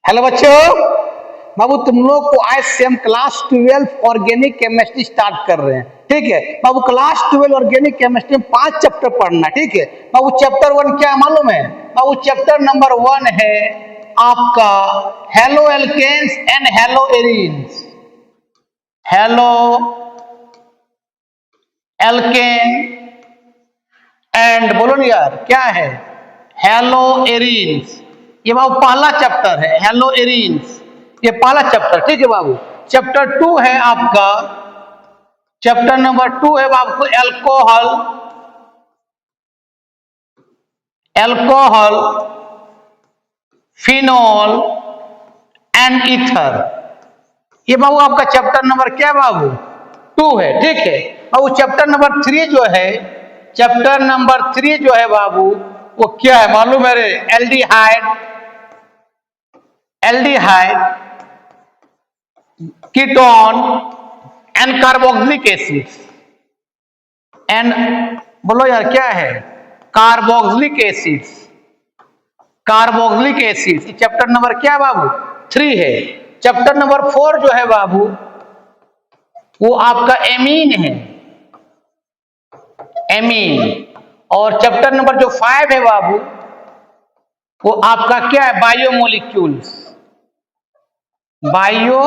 Hello बच्चों, बाबू तुम लोग को आज से हम क्लास 12 ऑर्गेनिक केमिस्ट्री स्टार्ट कर रहे हैं। ठीक है बाबू, क्लास 12 ऑर्गेनिक केमिस्ट्री में 5 चैप्टर पढ़ना। ठीक है बाबू, चैप्टर 1 क्या मालूम है? बाबू चैप्टर नंबर 1 है आपका haloalkanes and haloarenes. Halo alkane and बोलो ना यार क्या है, हेलो एरीन्स। ये बाबू पहला चैप्टर है, हेलो एरीन्स, ये पहला चैप्टर। ठीक है बाबू, चैप्टर 2 है आपका, चैप्टर नंबर 2 है बाबू alcohol, alcohol, phenol and ether. ये बाबू आपका चैप्टर नंबर क्या बाबू 2 है। ठीक है बाबू, चैप्टर नंबर 3 जो है, चैप्टर नंबर 3 जो है बाबू वो क्या है मालूम है रे? Aldehyde, aldehyde, ketone and carboxylic acid. And बोलो यार क्या है? Carboxylic acid, carboxylic acid. Chapter number क्या बाबू 3 है। चैप्टर नंबर 4 जो है बाबू वो आपका एमीन है, एमीन। और चैप्टर नंबर जो 5 है बाबू वो आपका क्या है? Biomolecules, bio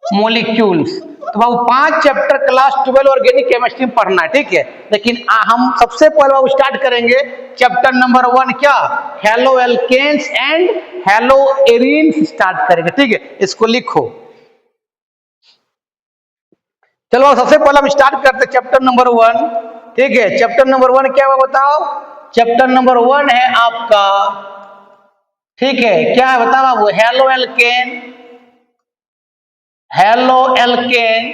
molecules. तो बाबू 5 चैप्टर क्लास 12 ऑर्गेनिक केमिस्ट्री में पढ़ना है। ठीक है, लेकिन हम सबसे पहले बाबू स्टार्ट करेंगे चैप्टर नंबर 1 क्या, haloalkanes and haloarenes start करेंगे। ठीक है, इसको लिखो। चलो सबसे पहले हम स्टार्ट करते चैप्टर नंबर 1। ठीक है, चैप्टर नंबर 1 क्या है बताओ? चैप्टर नंबर 1 है आपका, ठीक है क्या है बताओ बाबू? Halo alkane, halo alkene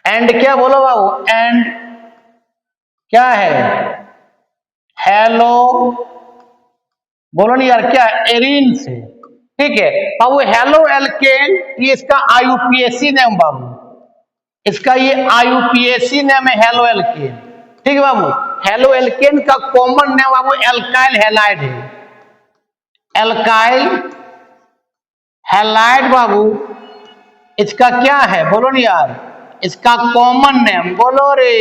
and क्या बोलो बाबू? एंड क्या है? हेलो बोलो नहीं यार क्या? एरीन्स है। ठीक है बाबू, हेलो एल्केन ये इसका आईयूपीएसी नेम बाबू, इसका ये आईयूपीएसी नेम है हेलो एल्केन। ठीक है बाबू, हेलो एल्केन का कॉमन नेम बाबू एल्काइल हैलाइड है, एल्काइल हैलाइड बाबू इसका क्या है बोलो नहीं यार? इसका कॉमन नेम बोलो रे,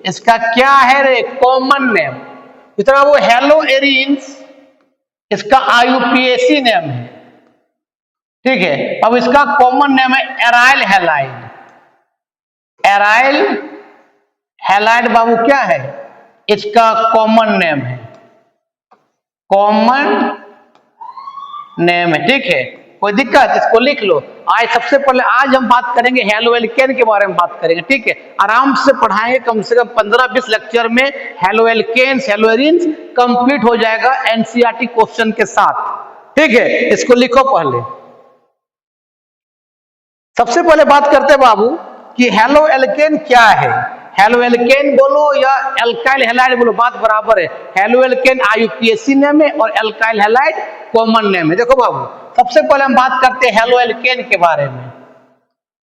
इसका क्या है रे? Common name. इतना वो हेलो एरीन्स इसका आईयूपीएसी नेम है। ठीक है, अब इसका कॉमन नेम है एराइल हैलाइड, एराइल हैलाइड बाबू क्या है? इसका कॉमन नेम है, कॉमन नेम है। ठीक है, कोई दिक्कत? इसको लिख लो। आज सबसे पहले आज हम बात करेंगे हेलो एल्केन के बारे में बात करेंगे। ठीक है, आराम से पढ़ाएंगे, कम से कम 15-20 लेक्चर में haloalkanes haloarenes complete हो जाएगा एनसीईआरटी क्वेश्चन के साथ। ठीक है, इसको लिखो पहले। सबसे पहले बात करते हैं बाबू कि हेलो एल्केन क्या है। हेलो एल्केन बोलो या एल्काइल हैलाइड बोलो, बात बराबर है। हेलो एल्केन आईयूपीएसी नेम है और एल्काइल हैलाइड कॉमन नेम है। देखो बाबू, सबसे पहले हम बात करते हैं हेलो एल्केन के बारे में।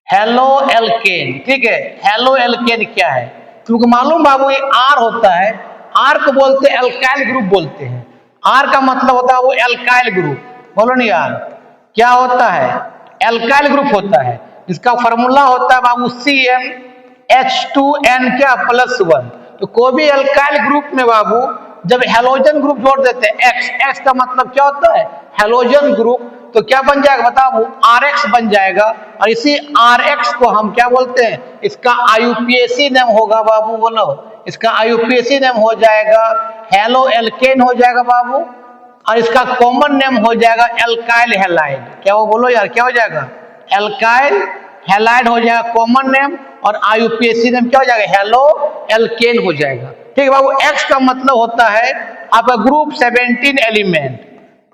हेलो एल्केन, ठीक है, हेलो एल्केन क्या है? क्योंकि मालूम बाबू ये आर होता है, आर को बोलते हैं एल्काइल ग्रुप बोलते हैं। आर का मतलब होता है वो एल्काइल ग्रुप, बोलो नहीं यार क्या होता है? एल्काइल ग्रुप होता है। इसका फॉर्मूला होता है बाबू CnH2n क्या +1। तो कोई भी एल्काइल ग्रुप में बाबू जब हेलोजन ग्रुप जोड़ देते हैं एक्स, एक्स का मतलब क्या होता है? Halogen group. तो क्या बन जाएगा बताओ? RX बन जाएगा। और इसी RX को हम क्या बोलते हैं? इसका आईयूपीएसी नेम होगा बाबू, बोलो इसका आईयूपीएसी नेम हो जाएगा हेलो एल्केन हो जाएगा बाबू। और इसका कॉमन नेम हो जाएगा एल्काइल हैलाइड। क्या वो बोलो यार क्या हो जाएगा? एल्काइल हैलाइड हो जाएगा कॉमन नेम, और आईयूपीएसी नेम क्या हो जाएगा? हेलो एल्केन हो जाएगा। ठीक है बाबू, एक्स का मतलब होता है आपका ग्रुप 17 एलिमेंट,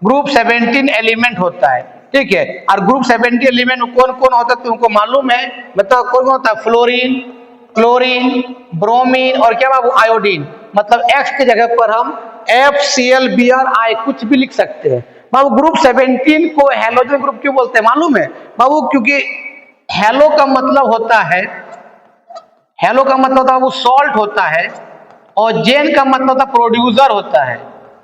ग्रुप 17 एलिमेंट होता है। ठीक है, और ग्रुप 17 एलिमेंट में कौन कौन होता है तुमको मालूम है? मतलब कौन कौन होता है? फ्लोरीन, क्लोरीन, ब्रोमीन और क्या बाबू? आयोडीन। मतलब एक्स की जगह पर हम FClBrI कुछ भी लिख सकते हैं बाबू। ग्रुप 17 को हेलोजन ग्रुप क्यों बोलते हैं मालूम है बाबू? क्योंकि हेलो का मतलब होता है, हेलो का मतलब होता है वो सॉल्ट होता है, और जेन का मतलब होता है प्रोड्यूसर होता है।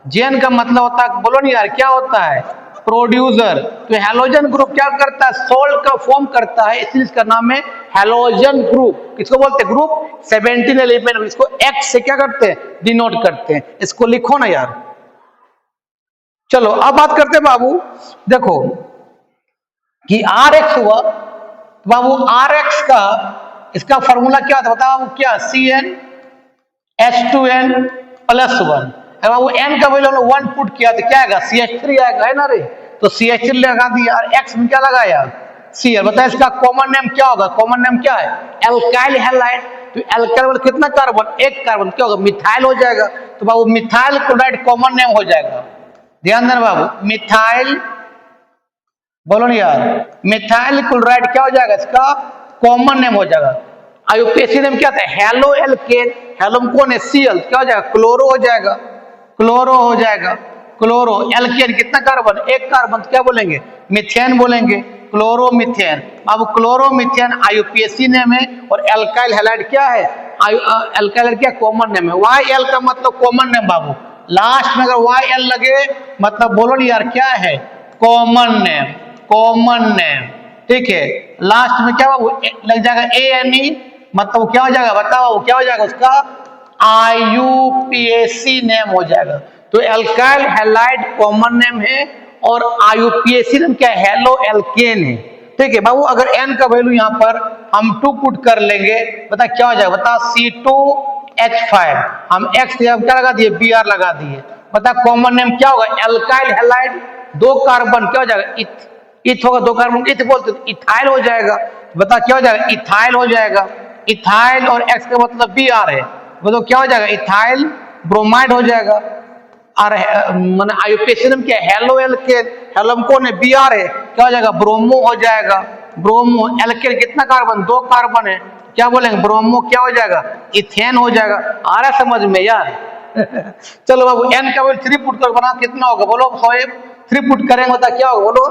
जेन का मतलब होता है, बोलो नहीं यार क्या होता है, प्रोड्यूसर। तो हैलोजन ग्रुप क्या करता है, सोल्ट का फॉर्म करता है, इसलिए इसका नाम है हैलोजन ग्रुप। किसको बोलते हैं, ग्रुप 17 एलिमेंट, इसको एक्स से क्या करते हैं, डिनोट करते हैं। इसको लिखो ना यार। चलो अब बात करते हैं बाबू, देखो कि आर एक्स हुआ, तो बाबू आर एक्स का इसका फॉर्मूला क्या था बताओ बाबू, क्या CnH2n+1। बाबू एन का वैल्यू 1 पुट किया तो क्या आएगा, CH3 आएगा, है ना रे। तो CH3 लगा दिया और एक्स में क्या लगाया, Cl। बताया इसका कॉमन नेम क्या होगा, कॉमन नेम क्या है, एल्काइल हैलाइड। तो एल्काइल में कितना कार्बन, एक कार्बन, क्या होगा, मिथाइल हो जाएगा। तो बाबू मिथाइल क्लोराइड कॉमन नेम हो जाएगा। ध्यान देना बाबू, मिथाइल, बोलो नहीं यार, मिथाइल क्लोराइड क्या हो जाएगा, इसका कॉमन नेम हो जाएगा। आईयूपीएसी नेम क्या था, हेलो एल्केन। हेलो कौन है, Cl, क्या हो जाएगा, क्लोरो हो जाएगा, क्लोरो हो जाएगा, क्लोरो। एल्केन कितना कार्बन, एक कार्बन, क्या बोलेंगे, मिथेन बोलेंगे, क्लोरोमिथेन। अब क्लोरोमिथेन आईयूपीएसी नेम है, और एल्काइल हैलाइड क्या है, एल्काइल क्या कॉमन नेम है। वाई एल का मतलब कॉमन नेम बाबू, लास्ट में अगर वाई एल लगे मतलब बोलो नहीं यार क्या है, कॉमन नेम, कॉमन नेम। ठीक है, लास्ट में क्या बाबू लग जाएगा ANE, मतलब क्या हो जाएगा बताओ, क्या हो जाएगा उसका आईयूपीएसी नेम हो जाएगा। तो एल्काइल हैलाइड कॉमन नेम है, और आईयूपीएसी नेम क्या है, हेलो एल्केन है। ठीक है बाबू, अगर n का वैल्यू यहाँ पर हम 2 पुट कर लेंगे, बता क्या हो जाएगा, बता C2H5, हम x क्या लगा दिए, Br लगा दिए। बता कॉमन नेम क्या होगा, एल्काइल हैलाइड, 2 कार्बन क्या हो जाएगा, इथ होगा, 2 कार्बन इथ बोलते, इथाइल हो जाएगा। बता क्या हो जाएगा, इथाइल हो जाएगा। इथाइल और x का मतलब Br है, बताओ क्या हो जाएगा, इथाइल ब्रोमाइड हो जाएगा। और माने आईयूपीएसी नेम क्या है, हेलो एल्केन, हेलो कौन है, Br है, क्या हो जाएगा, ब्रोमो हो जाएगा, ब्रोमो। एल्केन कितना कार्बन, 2 कार्बन है, क्या बोलेंगे, ब्रोमो क्या हो जाएगा, इथेन हो जाएगा। आ रहा समझ में यार। चलो बाबू n का वैल्यू 3 पुट कर बना, कितना होगा बोलो, 3 पुट करेंगे बता क्या होगा बोलो,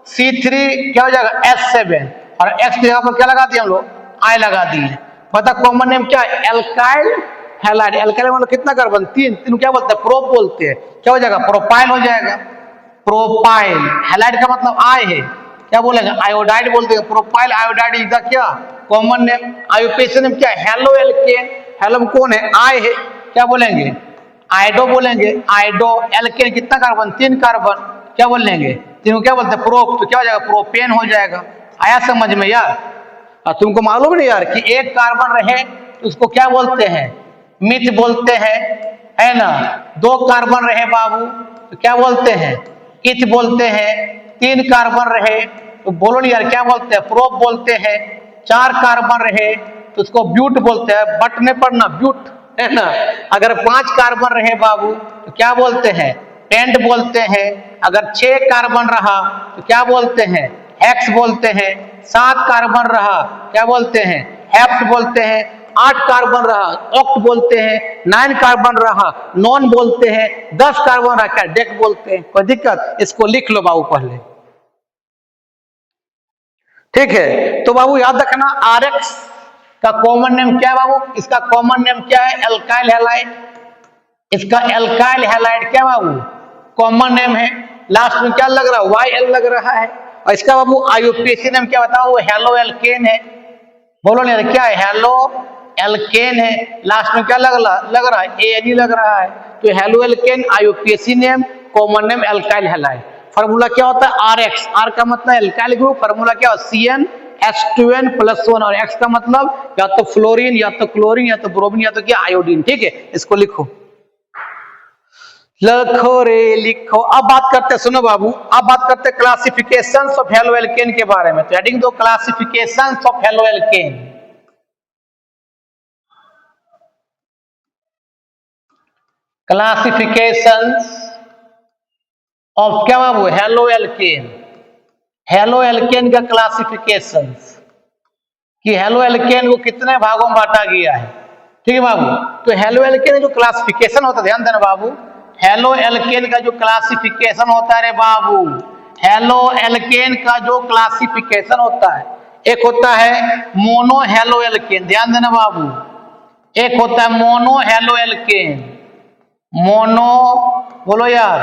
C3 क्या हो जाएगा, H7, और x की जगह पर क्या लगा दिए हम लोग, I लगा दिए। बता कॉमन नेम क्या है, एल्काइल हैलाइड। एल्काइल मतलब कितना कार्बन, 3, 3 क्या बोलते हैं, प्रोप बोलते हैं, क्या हो जाएगा, प्रोपाइल हो जाएगा, प्रोपाइल। हैलाइड का मतलब I है, क्या बोलेंगे, आयोडाइड बोलते हैं, प्रोपाइल आयोडाइड इसका क्या कॉमन नेम। आईयूपीएसी नेम क्या है, हेलो एल्केन, हेलो कौन है, I है, क्या बोलेंगे, आइडो बोलेंगे, आइडो। एल्केन कितना कार्बन, 3 कार्बन, क्या बोलेंगे, तीनों क्या बोलते हैं, प्रोप, तो क्या हो जाएगा, प्रोपेन हो जाएगा। आया समझ में यार। तुमको मालूम नहीं यार कि एक कार्बन रहे तो उसको क्या बोलते हैं, मिथ बोलते हैं, है ना। 2 कार्बन रहे बाबू तो क्या बोलते हैं, इथ बोलते हैं। 3 कार्बन रहे तो बोलो नहीं यार क्या बोलते हैं, प्रोप बोलते हैं। 4 कार्बन रहे तो उसको ब्यूट बोलते हैं, बटने पर ना ब्यूट, है ना। अगर 5 कार्बन रहे बाबू तो क्या बोलते हैं, पेंट बोलते हैं। अगर 6 कार्बन रहा तो क्या बोलते हैं, हेक्स बोलते हैं। 7 कार्बन रहा क्या बोलते हैं, हेप्ट बोलते हैं। 8 कार्बन रहा ऑक्ट बोलते हैं। 9 कार्बन रहा नॉन बोलते हैं। 10 कार्बन रहा क्या डेक बोलते हैं। कोई दिक्कत, इसको लिख लो बाबू पहले, ठीक है। तो बाबू याद रखना आरएक्स का कॉमन नेम क्या है बाबू, इसका कॉमन नेम क्या है, एल्काइल हैलाइड। इसका एल्काइल हैलाइड क्या बाबू कॉमन नेम है। लास्ट में क्या लग रहा है, वाई एल लग रहा है। और इसका बाबू आईयूपीएसी नेम क्या बताओ, वो हेलो एल्केन है। बोलो नहीं क्या है, हेलो एल्केन है। लास्ट में क्या लग रहा है, एएनई लग रहा है। तो halo alkane, IUPAC name, common name alkyl halide. Formula क्या होता है, आरएक्स, आर का मतलब एल्काइल ग्रुप, फार्मूला क्या होता है CnH2n+1, और एक्स का मतलब या तो फ्लोरीन या तो क्लोरीन या तो ब्रोमीन या तो क्या आयोडीन। ठीक है, इसको लिखो, लिखो रे लिखो। अब बात करते हैं, सुनो बाबू, अब बात करते हैं क्लासिफिकेशंस ऑफ हेलो एल्केन के बारे में। तो हेडिंग दो, classifications of halo alkane. Classifications of क्या बाबू, हेलो एल्केन। हेलो एल्केन का क्लासिफिकेशंस कि हेलो एल्केन को कितने भागों में बांटा गया है। ठीक है बाबू, तो हेलो एल्केन जो क्लासिफिकेशन होता है, ध्यान देना बाबू, हेलो एल्केन का जो क्लासिफिकेशन होता है रे बाबू, हेलो एल्केन का जो क्लासिफिकेशन होता है, एक होता है मोनो हेलो एल्केन, ध्यान देना बाबू, एक होता है मोनो हेलो एल्केन, मोनो, बोलो यार,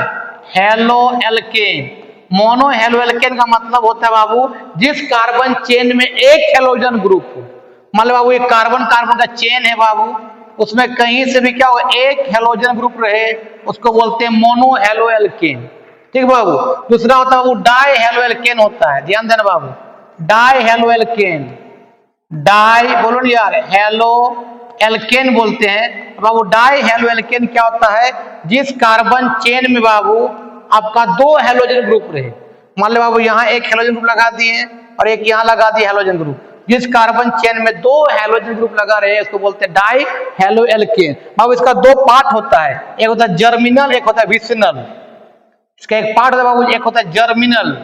halo alkane. Mono halo alkane का मतलब होता है बाबू जिस कार्बन चेन में एक हेलोजन ग्रुप हो। मान लो बाबू एक कार्बन कार्बन का चेन है बाबू, उसमें कहीं से भी क्या हो एक हेलोजन ग्रुप रहे, उसको बोलते हैं मोनो हेलो एल्केन। ठीक बाबू। दूसरा होता है बाबू डाई हेलो एल्केन होता है, ध्यान देना बाबू, डाई हेलो एल्केन। डाई बोलो ना यार, हेलो एल्केन बोलते हैं बाबू। डाई हेलो एल्केन क्या होता है, जिस कार्बन चेन में बाबू आपका दो हेलोजन ग्रुप रहे। मान लो बाबू यहाँ एक हेलोजन ग्रुप लगा दिए और एक यहाँ लगा दिए हेलोजन ग्रुप, जिस कार्बन चेन में दो हेलोजन ग्रुप लगा रहे हैं उसको बोलते हैं डाई हेलो एल्केन। बाबू इसका दो पार्ट होता है, एक होता है जर्मिनल, एक होता है विसिनल। इसका एक पार्ट होता है बाबू, एक होता है जर्मिनल,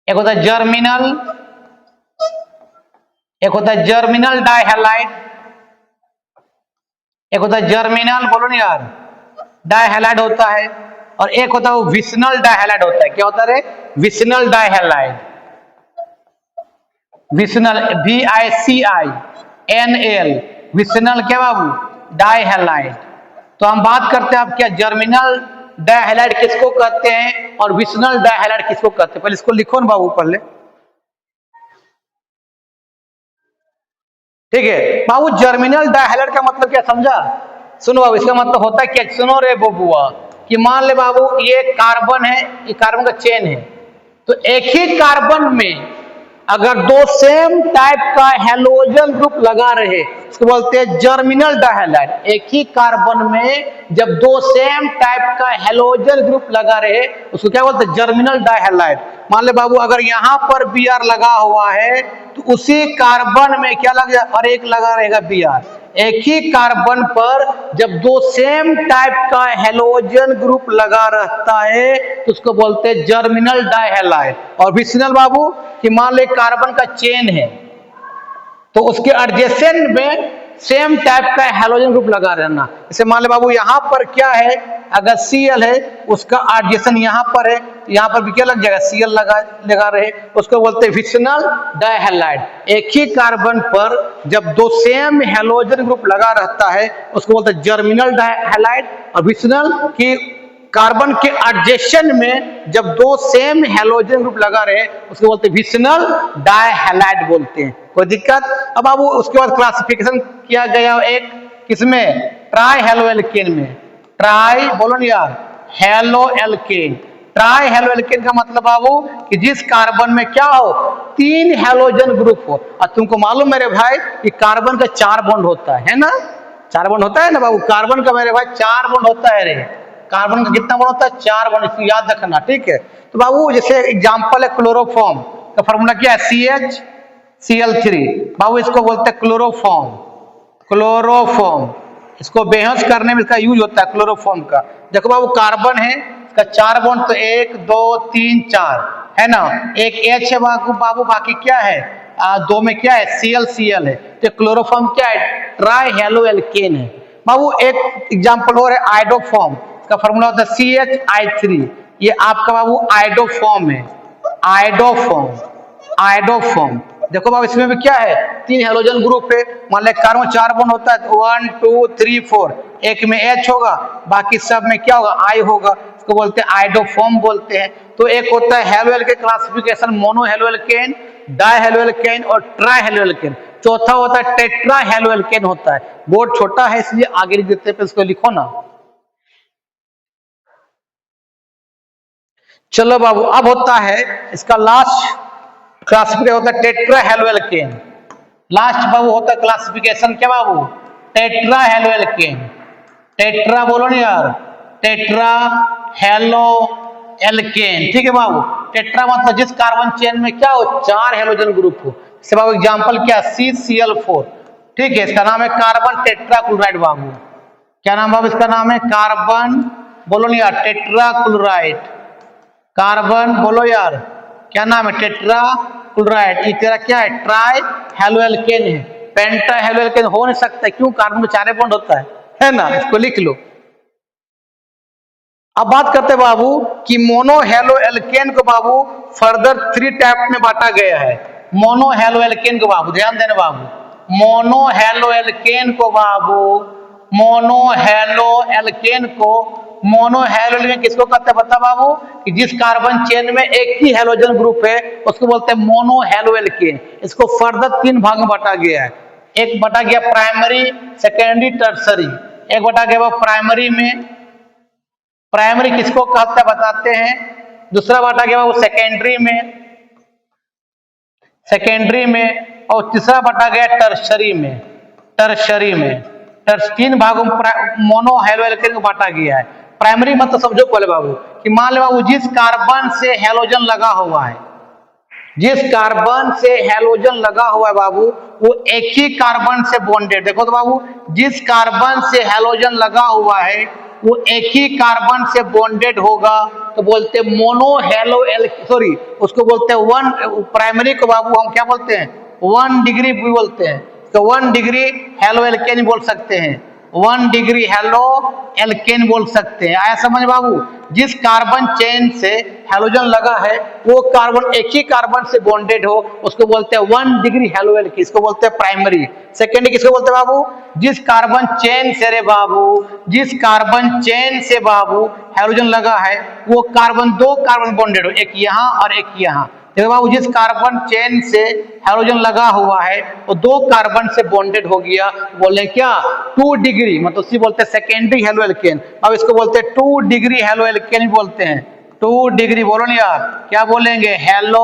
एक होता है जर्मिनल, एक होता है जर्मिनल डाइहैलाइड, एक होता है जर्मिनल, बोलो ना यार, डाइहैलाइड होता है, और एक होता है वो विसिनल डाइहैलाइड होता है। क्या होता है रे, विसिनल डाइहैलाइड, विसिनल, VICINL, विसिनल क्या बाबू, डाइहैलाइड। तो हम बात करते हैं अब क्या जर्मिनल डाइहैलाइड किसको कहते हैं और विसिनल डाइहैलाइड किसको कहते हैं। पहले इसको लिखो ना बाबू पहले, ठीक है बाबू। जर्मिनल डाइहैलाइड का मतलब क्या समझा, सुनो बाबू, इसका मतलब होता है क्या, सुनो रे बबुआ, कि मान ले बाबू ये कार्बन है, ये कार्बन का चेन है, तो एक ही कार्बन में अगर दो सेम टाइप का हेलोजन ग्रुप लगा रहे उसको बोलते हैं जर्मिनल डाइहैलाइड। एक ही कार्बन में जब दो सेम टाइप का हेलोजन ग्रुप लगा रहे उसको क्या बोलते हैं, जर्मिनल डाइहैलाइड। मान ले बाबू अगर यहाँ पर Br लगा हुआ है तो उसी कार्बन में क्या लग जाए, और एक लगा रहेगा Br। एक ही कार्बन पर जब दो सेम टाइप का हेलोजन ग्रुप लगा रहता है तो उसको बोलते हैं जर्मिनल डाइहैलाइड। और विसिनल बाबू कि मान लो कार्बन का चेन है तो उसके एडजेसेंट में सेम टाइप का हेलोजन ग्रुप लगा रहना। जैसे मान लो बाबू यहाँ पर क्या है, अगर Cl है उसका एडजेसेंट यहाँ पर है, यहाँ पर भी क्या लग जाएगा, Cl लगा रहे, उसको बोलते हैं विसिनल डाइहैलाइड। एक ही कार्बन पर जब दो सेम हेलोजन ग्रुप लगा रहता है उसको बोलते हैं जर्मिनल डाइहैलाइड। और विसिनल की कार्बन के एडजेसेंट में जब दो सेम हेलोजन ग्रुप लगा रहे उसको बोलते हैं विसिनल डाइहैलाइड बोलते हैं। कोई दिक्कत। अब बाबू उसके बाद क्लासिफिकेशन किया गया एक किसमें, ट्राई हेलो एल्केन में। ट्राई बोलो ना यार, halo alkane. Try halo alkane का मतलब बाबू कि जिस कार्बन में क्या हो, तीन हेलोजन ग्रुप हो। और तुमको मालूम मेरे भाई कि कार्बन का चार बॉन्ड होता है ना, चार बॉन्ड होता है ना बाबू, कार्बन का मेरे भाई चार बॉन्ड होता है रे। कार्बन का कितना बॉन्ड होता है, चार बॉन्ड, इसको याद रखना, ठीक है। तो बाबू जैसे एग्जांपल है क्लोरोफॉर्म का फॉर्मूला क्या है, CH Cl3। बाबू इसको बोलते हैं क्लोरोफॉर्म, क्लोरोफॉर्म। इसको बेहोश करने में इसका यूज होता है क्लोरोफॉर्म का। देखो बाबू कार्बन है, इसका चार बॉन्ड तो 1 2 3 4 है ना, एक H है बाबू, बाकी क्या है, दो में क्या है, Cl है। तो क्लोरोफॉर्म क्या है, ट्राई हेलो एल्केन है। बाबू एक एग्जांपल और है आइडोफॉर्म, इसका फॉर्मूला होता है CHI3। ये आपका बाबू आइडोफॉर्म है, आइडोफॉर्म, आइडोफॉर्म। देखो बाबू इसमें भी क्या है, तीन हेलोजन ग्रुप है। मान लो कार्बन चार बॉन्ड होता है तो 1 2 3 4, एक में H होगा, बाकी सब में क्या होगा, I होगा, इसको बोलते हैं आइडोफॉर्म बोलते हैं। तो एक होता है halo alkane classification, mono halo alkane, die halo alkane और ट्राई हेलो एल्केन। चौथा होता है टेट्रा हेलो एल्केन होता है। बोर्ड छोटा है इसलिए आगे लिख देते हैं, इसको लिखो ना। चलो बाबू अब होता है इसका लास्ट क्लासिफिकेशन होता है टेट्रा हेलो एल्केन। लास्ट बाबू होता है क्लासिफिकेशन क्या बाबू, टेट्रा हेलो एल्केन। टेट्रा बोलो ना यार, टेट्रा हेलो एल्केन, ठीक है बाबू। टेट्रा मतलब जिस कार्बन चेन में क्या हो, चार हेलोजन ग्रुप हो। जैसे बाबू एग्जांपल क्या, CCl4, ठीक है, इसका नाम है कार्बन टेट्राक्लोराइड बाबू। क्या नाम बाबू इसका नाम है, कार्बन बोलो ना यार, टेट्राक्लोराइड। कार्बन बोलो यार, क्या नाम है, टेट्राक्लोराइड। ये तेरा क्या है, ट्राई हेलो एल्केन है। पेंटा हेलो एल्केन हो नहीं सकता, क्यों, कार्बन में चार बॉन्ड होता है ना, इसको लिख लो। अब बात करते हैं बाबू कि मोनो हेलो एल्केन को बाबू फर्दर 3 टाइप में बांटा गया है। मोनो हेलो एल्केन को बाबू ध्यान देना बाबू, मोनो हेलो एल्केन को बाबू मोनो हेलो एल्केन को, मोनो हेलो एल्केन किसको कहते हैं बता बाबू, कि जिस कार्बन चेन में एक ही हेलोजन ग्रुप है उसको बोलते हैं मोनो हेलो एल्केन। इसको फर्दर 3 भाग में बांटा गया है। एक बटा गया प्राइमरी, सेकेंडरी, टर्सरी। एक बटा गया वो प्राइमरी में, प्राइमरी किसको कहते हैं बताते हैं। दूसरा बांटा गया वो सेकेंडरी में, सेकेंडरी में। और तीसरा बटा गया टर्शरी में, टर्शरी में। 3 भागों में मोनो हेलो एल्केन को बांटा गया है। प्राइमरी मतलब समझो पहले बाबू, कि मान लो बाबू जिस कार्बन से हेलोजन लगा हुआ है, जिस कार्बन से हेलोजन लगा हुआ है बाबू, वो एक ही कार्बन से बॉन्डेड। देखो तो बाबू, जिस कार्बन से हेलोजन लगा हुआ है वो एक ही कार्बन से बॉन्डेड होगा तो बोलते हैं मोनो हेलो सॉरी, उसको बोलते हैं वन। प्राइमरी को बाबू हम क्या बोलते हैं, 1 डिग्री भी बोलते हैं। तो 1 डिग्री हेलो एल्केन बोल सकते हैं, 1 डिग्री हेलो एल्केन बोल सकते हैं। आया समझ बाबू, जिस कार्बन चेन से हेलोजन लगा है वो कार्बन एक ही कार्बन से बॉन्डेड हो उसको बोलते हैं 1 डिग्री हेलो एल्केन, इसको बोलते हैं प्राइमरी। सेकेंडरी किसको बोलते हैं बाबू, जिस कार्बन चेन से रे बाबू, जिस कार्बन चेन से बाबू हेलोजन लगा है वो कार्बन 2 कार्बन बॉन्डेड हो, एक यहाँ और एक यहाँ। देखो बाबू, जिस कार्बन चेन से हेलोजन लगा हुआ है वो 2 कार्बन से बॉन्डेड हो गया, बोले क्या 2 डिग्री, मतलब उसी बोलते हैं सेकेंडरी हेलो एल्केन। अब इसको बोलते हैं 2 डिग्री हेलो एल्केन बोलते हैं। 2 डिग्री बोलो ना यार, क्या बोलेंगे, हेलो,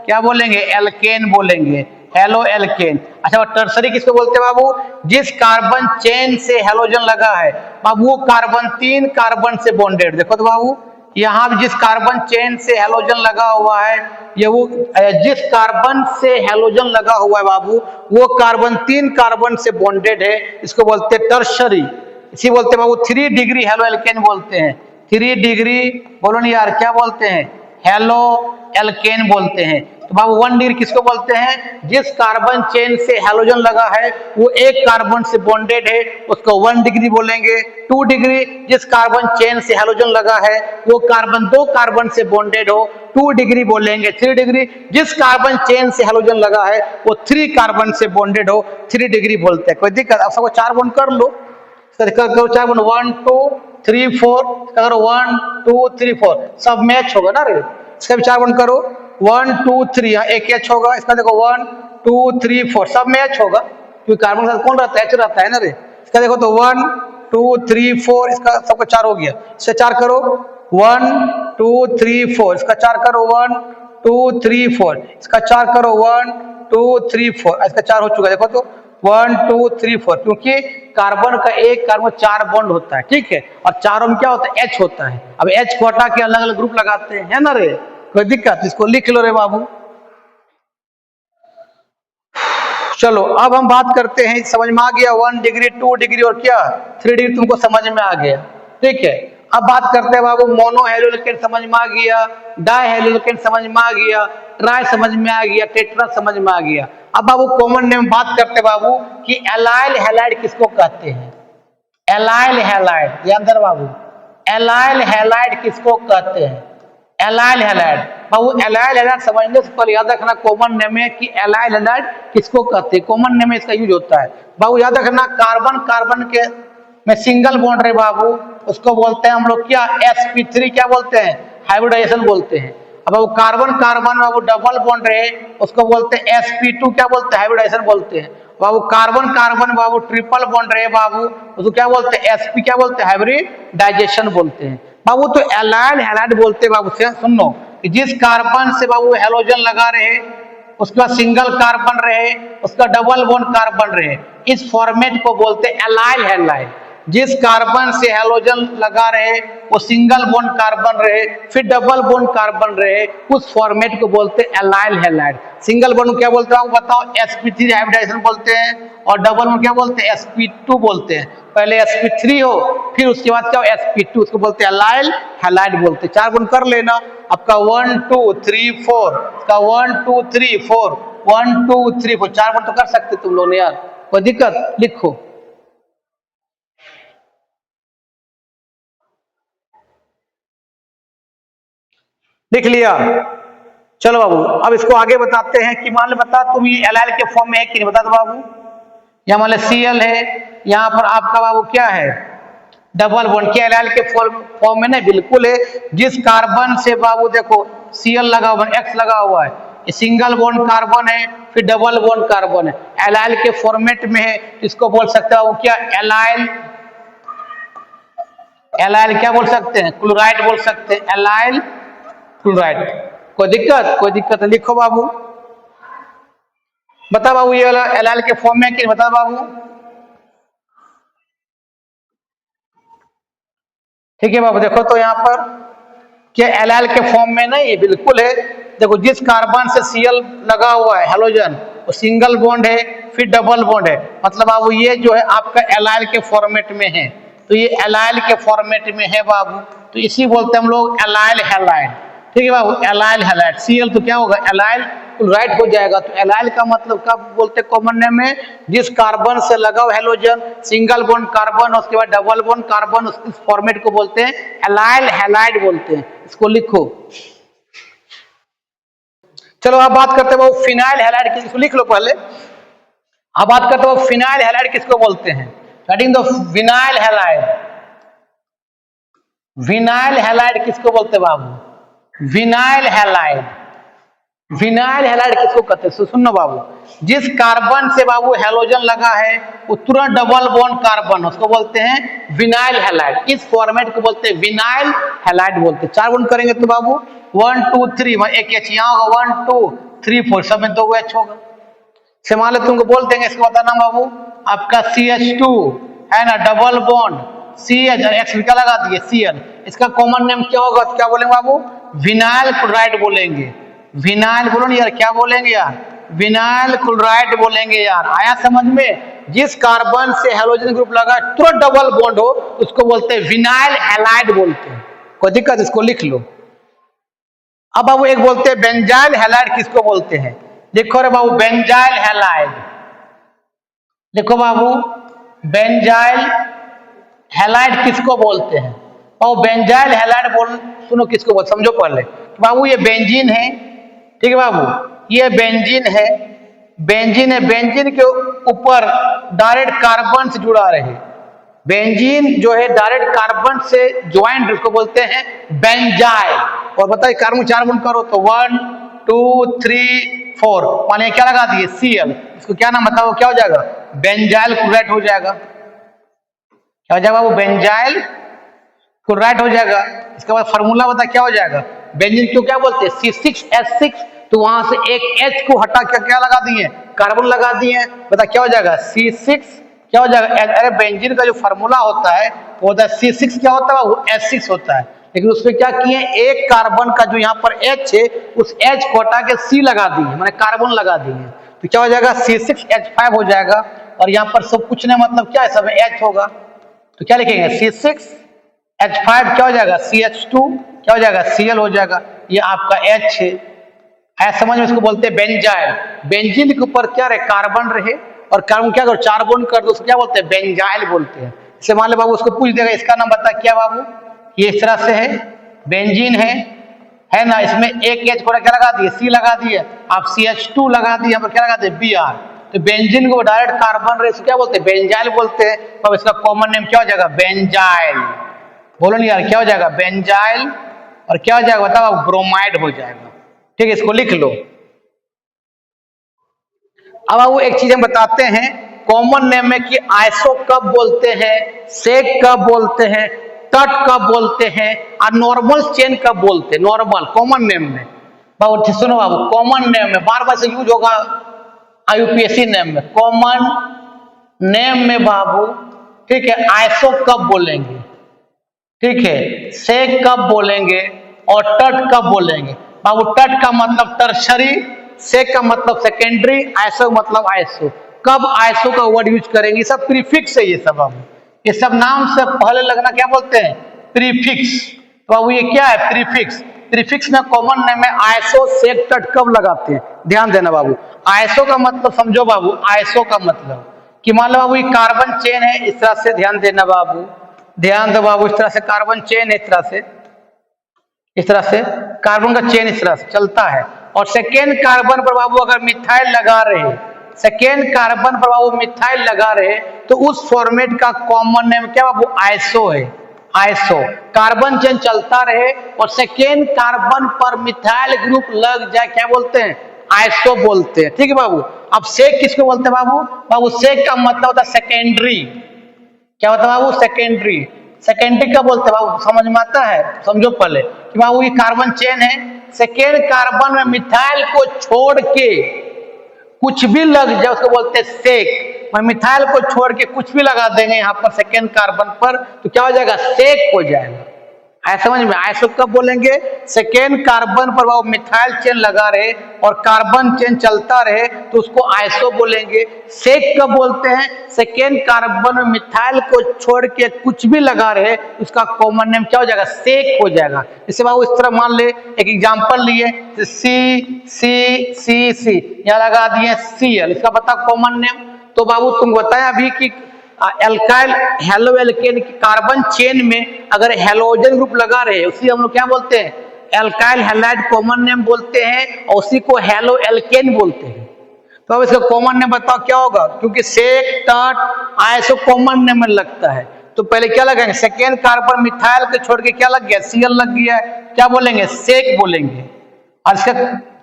क्या बोलेंगे, एल्केन बोलेंगे, हेलो एल्केन। अच्छा, टर्सरी किसको बोलते हैं बाबू, जिस कार्बन चेन से हेलोजन लगा है बाबू वो कार्बन 3 कार्बन से बॉन्डेड। देखो तो बाबू, यहाँ भी जिस कार्बन चेन से हेलोजन लगा हुआ है, ये वो जिस कार्बन से हेलोजन लगा हुआ है बाबू वो कार्बन 3 कार्बन से बॉन्डेड है, इसको बोलते हैं टर्शरी। इसी बोलते हैं बाबू 3 डिग्री हेलो एल्केन बोलते हैं। 3 डिग्री बोलो नहीं यार, क्या बोलते हैं, हेलो एल्केन बोलते हैं। तो बाबू 1 डिग्री किसको बोलते हैं, जिस कार्बन चेन से हेलोजन लगा है वो एक कार्बन से बॉन्डेड है उसको 1 डिग्री बोलेंगे। 2 डिग्री, जिस कार्बन चेन से हेलोजन लगा है वो कार्बन 2 कार्बन से बॉन्डेड हो, 2 डिग्री बोलेंगे। 3 डिग्री, जिस कार्बन चेन से हेलोजन लगा है वो 3 कार्बन से बॉन्डेड हो, 3 डिग्री बोलते हैं। कोई दिक्कत, अब सबको 4 बॉन्ड कर लो, करो 4 बॉन्ड, 1 2 3 4, करो 1 2 3 4, सब मैच होगा ना रे। इसका भी 4 बॉन्ड करो, 1 2 3, यहाँ एक एच होगा, इसका देखो 1 2 3 4, सब मैच होगा क्योंकि कार्बन के साथ कौन रहता है, एच रहता है ना रे। इसका देखो तो 1 2 3 4, इसका सबका 4 हो गया, इससे 4 करो, 1 2 3 4, इसका 4 करो, 1 2 3 4, इसका 4 करो, 1 2 3 4, इसका 4 हो चुका है। देखो तो 1 2 3 4, क्योंकि कार्बन का एक कार्बन 4 बॉन्ड होता है, ठीक है, और चारों में क्या होता है, एच होता है। अब एच को हटा के अलग अलग ग्रुप लगाते हैं, है ना रे, कोई दिक्कत, इसको लिख लो रे बाबू। चलो अब हम बात करते हैं, समझ में आ गया 1 डिग्री 2 डिग्री और क्या 3 डिग्री तुमको समझ में आ गया, ठीक है। अब बात करते हैं बाबू, मोनो हेलो एल्केन समझ में आ गया, डाई हेलो एल्केन समझ में आ गया, ट्राई समझ में आ गया, टेट्रा समझ में आ गया। अब बाबू कॉमन नेम बात करते हैं बाबू कि एलाइल हैलाइड किसको कहते हैं, एलाइल हैलाइड, याद रखना बाबू, एलाइल हैलाइड किसको कहते हैं, एलाइल हैलाइड। बाबू एलाइल हैलाइड समझने से पहले याद रखना कॉमन नेम है कि एलाइल हैलाइड किसको कहते हैं, कॉमन नेम में इसका यूज होता है। बाबू याद रखना, कार्बन कार्बन के में सिंगल बॉन्ड रहे बाबू उसको बोलते हैं हम लोग क्या, sp3 क्या बोलते हैं, हाइब्रिडाइजेशन बोलते हैं। अब वो कार्बन कार्बन बाबू डबल बॉन्ड रहे उसको बोलते हैं sp2 क्या बोलते हैं, हाइब्रिडाइजेशन बोलते हैं। बाबू कार्बन कार्बन बाबू ट्रिपल बॉन्ड रहे बाबू उसको क्या बोलते हैं, sp क्या बोलते हैं, हाइब्रिडाइजेशन बोलते हैं। बाबू तो एलाइल हैलाइड बोलते हैं बाबू, से सुनो कि जिस कार्बन से बाबू हेलोजन लगा रहे उसका सिंगल कार्बन रहे उसका डबल बॉन्ड कार्बन रहे, इस फॉर्मेट को बोलते हैं एलाइल हैलाइड। जिस कार्बन से हेलोजन लगा रहे वो सिंगल बॉन्ड कार्बन रहे फिर डबल बॉन्ड कार्बन रहे, उस फॉर्मेट को बोलते हैं एलाइल हैलाइड। सिंगल बॉन्ड क्या बोलते हैं बताओ, sp3 हाइब्रिडाइजेशन बोलते हैं, और डबल बॉन्ड क्या बोलते हैं, sp2 बोलते हैं। पहले sp3 हो फिर उसके बाद क्या हो, sp2, उसको बोलते हैं एलाइल हैलाइड बोलते हैं। 4 बॉन्ड कर लेना, आपका 1 2 3 4, इसका 1 2 3 4, 1 2 3 4, 4 बॉन्ड तो कर सकते तुम लोग ने यार, कोई दिक्कत, लिखो। लिख लिया, चलो बाबू अब इसको आगे बताते हैं कि मान लो बता तुम ये एलाइल के फॉर्म में है कि नहीं, बता दो बाबू, यहाँ मान लो Cl है, यहाँ पर आपका बाबू क्या है, डबल बॉन्ड। क्या एल्काइल के फॉर्म में नहीं, बिल्कुल है। जिस कार्बन से बाबू देखो Cl लगा हुआ है, X लगा हुआ है, ये सिंगल बॉन्ड कार्बन है, फिर डबल बॉन्ड कार्बन है, एल्काइल के फॉर्मेट में है, इसको बोल सकते हो क्या, एलाइल। एलाइल क्या बोल सकते हैं, क्लोराइड बोल सकते हैं, एलाइल क्लोराइड। कोई दिक्कत, कोई दिक्कत है, लिखो बाबू। बता बाबू ये वाला एलाइल के फॉर्म में कि बता बाबू। ठीक है बाबू, देखो तो यहाँ पर क्या एलाइल के फॉर्म में नहीं है, बिल्कुल है। देखो जिस कार्बन से Cl लगा हुआ है हेलोजन, वो सिंगल बॉन्ड है, फिर डबल बॉन्ड है, मतलब बाबू ये जो है आपका एलाइल के फॉर्मेट में है। तो ये एलाइल के फॉर्मेट में है बाबू, तो इसी बोलते हैं हम लोग एलाइल हैलाइड। ठीक है बाबू, एलाइल हैलाइड। Cl तो क्या होगा, एलाइल क्लोराइड हो जाएगा। तो एलाइल का मतलब क्या बोलते हैं कॉमन नेम में, जिस कार्बन से लगा हुआ हेलोजन, सिंगल बॉन्ड कार्बन, उसके बाद डबल बॉन्ड कार्बन, इस फॉर्मेट को बोलते हैं एलाइल हैलाइड बोलते हैं। इसको लिखो। चलो अब बात करते हैं फिनाइल हैलाइड, इसको लिख लो पहले। अब बात करते हैं फिनाइल हैलाइड किसको बोलते हैं, starting the vinyl halide. Vinyl halide किसको बोलते हैं बाबू, विनाइल हैलाइड। विनाइल हैलाइड किसको कहते हैं, सुनो बाबू, जिस कार्बन से बाबू हेलोजन लगा है वो तुरंत डबल बॉन्ड कार्बन, उसको बोलते हैं विनाइल हैलाइड। इस फॉर्मेट को बोलते हैं विनाइल हैलाइड बोलते हैं। 4 बॉन्ड करेंगे तो बाबू 1 2 3, एक एच यहाँ होगा, 1 2 3 4, सब में 2 एच होगा। से मान लो तुमको बोल देंगे, इसको बताना बाबू, आपका CH2 है ना, डबल बॉन्ड CH, एक्स क्या लगा दिए Cl, इसका कॉमन नेम क्या होगा, तो क्या बोलेंगे बाबू, विनाइल क्लोराइड बोलेंगे। विनाइल बोलो ना यार, क्या बोलेंगे यार, विनाइल क्लोराइड बोलेंगे यार। आया समझ में, जिस कार्बन से हेलोजन ग्रुप लगा तुरंत डबल बॉन्ड हो, उसको बोलते हैं विनाइल हैलाइड बोलते हैं। कोई दिक्कत, इसको लिख लो। अब बाबू एक बोलते हैं बेंजाइल हैलाइड, किसको बोलते हैं, देखो रे बाबू, बेंजाइल हैलाइड। देखो बाबू, बेंजाइल हैलाइड किसको बोलते हैं, और बेंजाइल हैलाइड बोल, सुनो किसको बोल, समझो पहले। तो बाबू ये बेंजीन है, ठीक है बाबू, ये बेंजीन है, बेंजीन है, बेंजीन के ऊपर डायरेक्ट कार्बन से जुड़ा रहे, बेंजीन जो है डायरेक्ट कार्बन से ज्वाइंट, उसको बोलते हैं बेंजाइल। और बताइए कार्बन 4 बॉन्ड करो तो 1 2 3 4, माने क्या लगा दिए Cl, इसको क्या नाम बताओ, क्या हो जाएगा, बेंजाइल क्लोराइड हो जाएगा। क्या हो जाएगा वो, बेंजाइल क्लोराइड हो जाएगा। इसके बाद फार्मूला बता क्या हो जाएगा, बेंजीन क्यों क्या बोलते हैं C6H6, तो वहां से एक H को हटा के क्या लगा दिए, कार्बन लगा दिए, बता क्या हो जाएगा C6, क्या हो जाएगा। अरे बेंजीन का जो फार्मूला होता है वो होता है C6, क्या होता है वो H6 होता है, लेकिन उसमें क्या किए, एक कार्बन का जो यहाँ पर H है उस H को हटा के C लगा दिए, माने कार्बन लगा दिए, तो क्या हो जाएगा C6H5 हो जाएगा। और यहाँ पर सब कुछ नहीं, मतलब क्या है, सब H होगा, तो क्या लिखेंगे C6H5, क्या हो जाएगा CH2, क्या हो जाएगा Cl हो जाएगा, ये आपका H है। ऐसा समझ में, इसको बोलते हैं बेंजाइल। बेंजीन के ऊपर क्या रहे, कार्बन रहे, और कार्बन क्या करो 4 बॉन्ड कर दो, उसको क्या बोलते हैं, बेंजाइल बोलते हैं। इसे मान लो बाबू, उसको पूछ देगा इसका नाम बता, क्या बाबू, ये इस तरह से है, बेंजीन है ना, इसमें एक H को क्या लगा दिए, C लगा दिए, आप CH2 लगा दिए, यहाँ पर क्या लगा दिए Br, तो बेंजीन को डायरेक्ट कार्बन रहे, क्या बोलते हैं, बेंजाइल बोलते हैं। तो इसका कॉमन नेम क्या हो जाएगा, बेंजाइल। बोलो नहीं यार, क्या हो जाएगा, बेंजाइल, और क्या हो जाएगा बताओ, ब्रोमाइड हो जाएगा। ठीक है, इसको लिख लो। अब वो एक चीज हम बताते हैं कॉमन नेम में कि आइसो कब बोलते हैं, सेक कब बोलते हैं, तट कब बोलते हैं, और नॉर्मल चेन कब बोलते हैं। नॉर्मल कॉमन नेम में बाबू, सुनो बाबू, कॉमन नेम में बार बार से यूज होगा IUPAC नेम में, कॉमन नेम में बाबू, ठीक है, आइसो कब बोलेंगे, ठीक है, सेक कब बोलेंगे, और तट कब बोलेंगे बाबू। तट का मतलब टर्शरी, सेक का मतलब सेकेंडरी, आइसो मतलब आइसो। कब आइसो का वर्ड यूज करेंगे, सब प्रीफिक्स है ये सब बाबू, ये सब नाम से पहले लगना क्या बोलते हैं, प्रीफिक्स। तो बाबू ये क्या है, प्रीफिक्स। प्रीफिक्स में कॉमन नेम में आइसो, सेक, तट कब लगाते हैं, ध्यान देना बाबू। आइसो का मतलब समझो बाबू, आइसो का मतलब कि मान लो बाबू ये कार्बन चेन है, इस तरह से ध्यान देना बाबू, ध्यान दो बाबू, इस तरह से कार्बन चेन है, इस तरह से, इस तरह से कार्बन का चेन इस तरह से चलता है, और सेकेंड कार्बन पर बाबू अगर मिथाइल लगा रहे, सेकेंड कार्बन पर बाबू मिथाइल लगा रहे तो उस फॉर्मेट का कॉमन नेम क्या बाबू आइसो है। आइसो कार्बन चेन चलता रहे और सेकेंड कार्बन पर मिथाइल ग्रुप लग जाए क्या बोलते हैं, आइसो बोलते हैं। ठीक है बाबू। अब सेक किसको बोलते हैं बाबू, बाबू सेक का मतलब होता है सेकेंडरी। क्या होता है बाबू, सेकेंडरी। सेकेंडरी क्या बोलते हैं बाबू, समझ में आता है, समझो पहले कि बाबू ये कार्बन चेन है, सेकेंड कार्बन में मिथाइल को छोड़ के कुछ भी लग जाए उसको बोलते हैं सेक। मैं मिथाइल को छोड़ के कुछ भी लगा देंगे यहाँ पर सेकेंड कार्बन पर तो क्या हो जाएगा, सेक हो जाएगा। ऐसा समझ में। आइसो कब बोलेंगे, सेकेंड कार्बन पर वो मिथाइल चेन लगा रहे और कार्बन चेन चलता रहे तो उसको आइसो बोलेंगे। सेक कब बोलते हैं, सेकेंड कार्बन में मिथाइल को छोड़ के कुछ भी लगा रहे उसका कॉमन नेम क्या हो जाएगा, सेक हो जाएगा। जैसे बाबू इस तरह मान ले, एक एग्जांपल लिए, सी सी सी सी यहाँ लगा दिए Cl, इसका बता कॉमन नेम। तो बाबू तुम बताया अभी कि एल्काइल हेलो एल्केन की कार्बन चेन में अगर हेलोजन ग्रुप लगा रहे उसी हम लोग क्या बोलते हैं, एल्काइल हैलाइड कॉमन नेम बोलते हैं और उसी को हेलो एल्केन बोलते हैं। तो अब इसका कॉमन नेम बताओ क्या होगा, क्योंकि सेक टट आइसो कॉमन नेम में लगता है तो पहले क्या लगाएंगे, सेकेंड कार्बन मिथाइल के छोड़ के क्या लग गया, Cl लग गया है, क्या बोलेंगे, सेक बोलेंगे। और इसका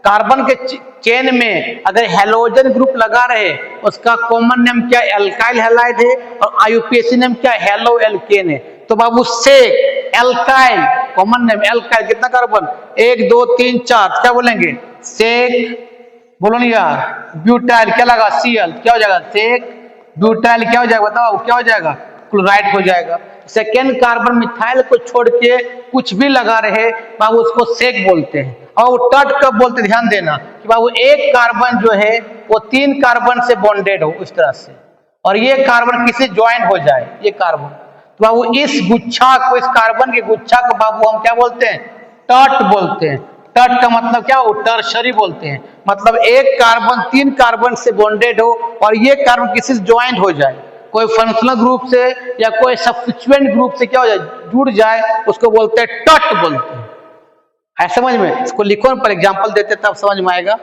कार्बन के चेन में अगर हेलोजन ग्रुप लगा रहे उसका कॉमन नेम क्या, एल्काइल हैलाइड है और आईयूपीएसी नेम क्या, हेलो एल्केन है। तो बाबू सेक एल्काइल कॉमन नेम एल्काइल, कितना कार्बन, 1 2 3 4, क्या बोलेंगे, सेक। बोलो नहीं यार, ब्यूटाइल क्या लगा, Cl, क्या हो जाएगा, सेक। ब्यूटाइल क्या हो जाएगा बताओ, क्या हो जाएगा, क्लोराइड हो जाएगा। सेकेंड कार्बन मिथाइल को छोड़ के कुछ भी लगा रहे बाबू उसको सेक बोलते हैं। और टट कब बोलते, ध्यान देना कि बाबू एक कार्बन जो है वो 3 कार्बन से बॉन्डेड हो इस तरह से और ये कार्बन किसी ज्वाइन हो जाए, ये कार्बन, तो बाबू इस गुच्छा को, इस कार्बन के गुच्छा को बाबू हम क्या बोलते हैं, टट बोलते हैं। टट का मतलब क्या हो, टर्शरी बोलते हैं, मतलब एक कार्बन 3 कार्बन से बॉन्डेड हो और ये कार्बन किसी से ज्वाइंट हो जाए, कोई फंक्शनल ग्रुप से या कोई सब्स्टिट्यूएंट ग्रुप से क्या हो जाए, जुड़ जाए, उसको बोलते हैं टट बोलते हैं। है समझ में। इसको लिखो पर एग्जांपल देते तब समझ में आएगा।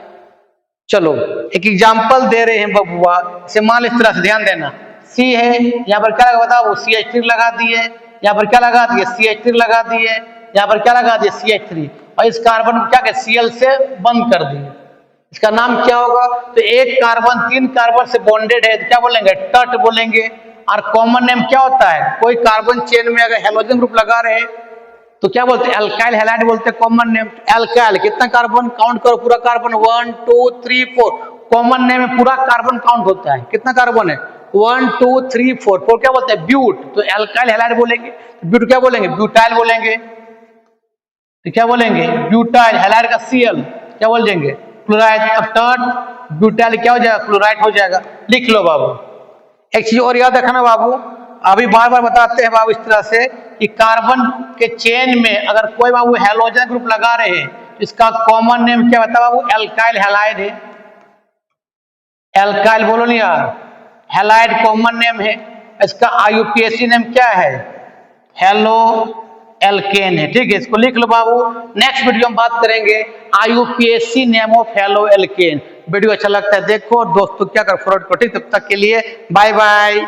चलो एक एग्जांपल दे रहे हैं बबुआ, इसे मान इस तरह से ध्यान देना, सी है, यहाँ पर क्या लगा बताओ, CH3 लगा दिए, यहाँ पर क्या लगा दिए, CH3 लगा दिए, यहाँ पर क्या लगा दिए, CH3, और इस कार्बन को क्या कहे, Cl से बंद कर दिए। इसका नाम क्या होगा, तो एक कार्बन 3 कार्बन से बॉन्डेड है तो क्या बोलेंगे, टट बोलेंगे। और कॉमन नेम क्या होता है, कोई कार्बन चेन में अगर हेलोजन ग्रुप लगा रहे तो क्या बोलते हैं, एल्काइल हैलाइड बोलते हैं कॉमन नेम। एल्काइल कितना कार्बन, काउंट करो पूरा कार्बन, 1 2 3 4, कॉमन नेम में पूरा कार्बन काउंट होता है, कितना कार्बन है, 1 2 3 4, फोर क्या बोलते हैं, ब्यूट, तो एल्काइल हैलाइड बोलेंगे, ब्यूट क्या बोलेंगे, ब्यूटाइल बोलेंगे, तो क्या बोलेंगे, ब्यूटाइल, हैलाइड का Cl क्या बोल देंगे, क्लोराइड, तो टट ब्यूटाइल क्या हो जाएगा, क्लोराइड हो जाएगा। लिख लो बाबू। एक चीज और याद रखना बाबू, अभी बार बार बताते हैं बाबू इस तरह से कि कार्बन के चेन में अगर कोई बाबू हेलोजन ग्रुप लगा रहे हैं इसका कॉमन नेम क्या बता बाबू, एल्काइल हैलाइड है। एल्काइल बोलो नहीं यार, हैलाइड कॉमन नेम है, इसका आईयूपीएसी नेम क्या है, हेलो एल्केन है। ठीक है, इसको लिख लो बाबू। नेक्स्ट वीडियो में बात करेंगे IUPAC name of halo alkane. Video अच्छा लगता है देखो, दोस्तों क्या कर फॉरवर्ड करो। ठीक, तब तक के लिए बाय बाय।